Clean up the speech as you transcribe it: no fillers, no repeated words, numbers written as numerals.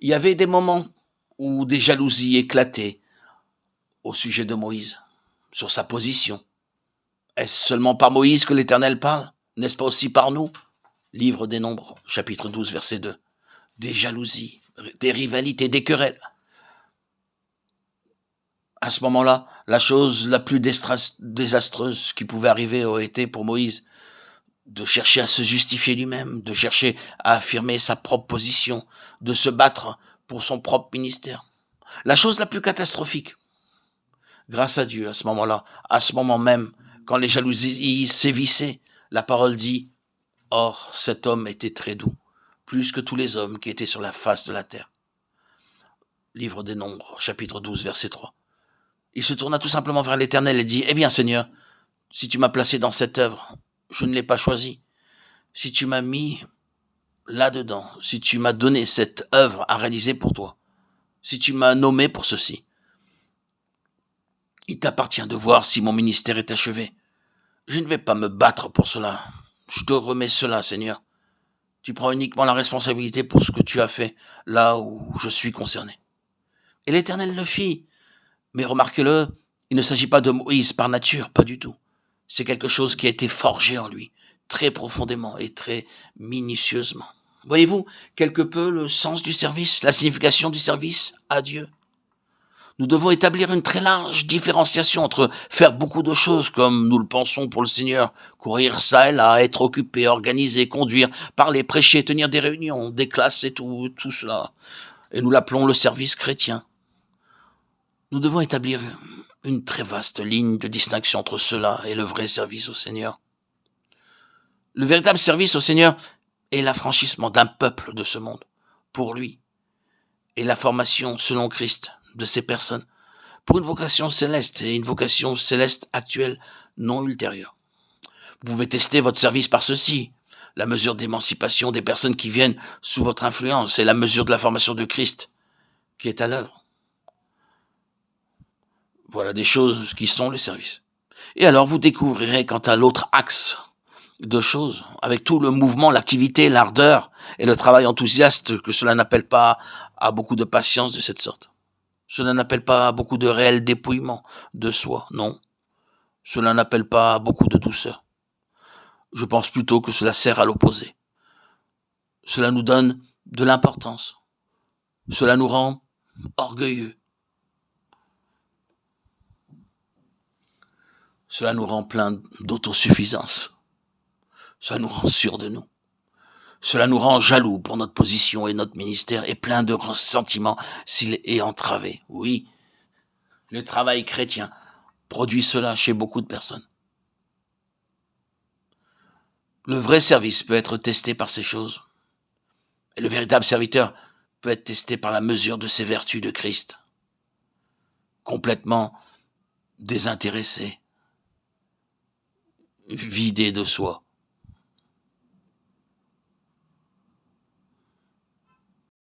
Il y avait des moments où des jalousies éclataient au sujet de Moïse, sur sa position. Est-ce seulement par Moïse que l'Éternel parle? N'est-ce pas aussi par nous? Livre des Nombres, chapitre 12, verset 2. Des jalousies, des rivalités, des querelles. À ce moment-là, la chose la plus désastreuse qui pouvait arriver aurait été pour Moïse de chercher à se justifier lui-même, de chercher à affirmer sa propre position, de se battre pour son propre ministère. La chose la plus catastrophique, grâce à Dieu, à ce moment-là, à ce moment même, quand les jalousies sévissaient, la parole dit « Or, cet homme était très doux, plus que tous les hommes qui étaient sur la face de la terre. » Livre des Nombres, chapitre 12, verset 3. Il se tourna tout simplement vers l'Éternel et dit « Eh bien, Seigneur, si tu m'as placé dans cette œuvre, je ne l'ai pas choisi. Si tu m'as mis là-dedans, si tu m'as donné cette œuvre à réaliser pour toi, si tu m'as nommé pour ceci, il t'appartient de voir si mon ministère est achevé. Je ne vais pas me battre pour cela. Je te remets cela, Seigneur. Tu prends uniquement la responsabilité pour ce que tu as fait, là où je suis concerné. » Et l'Éternel le fit. Mais remarquez-le, il ne s'agit pas de Moïse par nature, pas du tout. C'est quelque chose qui a été forgé en lui, très profondément et très minutieusement. Voyez-vous quelque peu le sens du service, la signification du service à Dieu? Nous devons établir une très large différenciation entre faire beaucoup de choses comme nous le pensons pour le Seigneur, courir ça et là, être occupé, organiser, conduire, parler, prêcher, tenir des réunions, des classes et tout cela. Et nous l'appelons le service chrétien. Nous devons établir une très vaste ligne de distinction entre cela et le vrai service au Seigneur. Le véritable service au Seigneur est l'affranchissement d'un peuple de ce monde, pour lui, et la formation selon Christ de ces personnes, pour une vocation céleste et une vocation céleste actuelle, non ultérieure. Vous pouvez tester votre service par ceci, la mesure d'émancipation des personnes qui viennent sous votre influence et la mesure de la formation de Christ qui est à l'œuvre. Voilà des choses qui sont le service. Et alors vous découvrirez quant à l'autre axe de choses, avec tout le mouvement, l'activité, l'ardeur et le travail enthousiaste, que cela n'appelle pas à beaucoup de patience de cette sorte. Cela n'appelle pas à beaucoup de réel dépouillement de soi, non. Cela n'appelle pas à beaucoup de douceur. Je pense plutôt que cela sert à l'opposé. Cela nous donne de l'importance. Cela nous rend orgueilleux. Cela nous rend plein d'autosuffisance. Cela nous rend sûrs de nous. Cela nous rend jaloux pour notre position et notre ministère et plein de ressentiments s'il est entravé. Oui, le travail chrétien produit cela chez beaucoup de personnes. Le vrai service peut être testé par ces choses. Et le véritable serviteur peut être testé par la mesure de ses vertus de Christ. Complètement désintéressé, vidé de soi,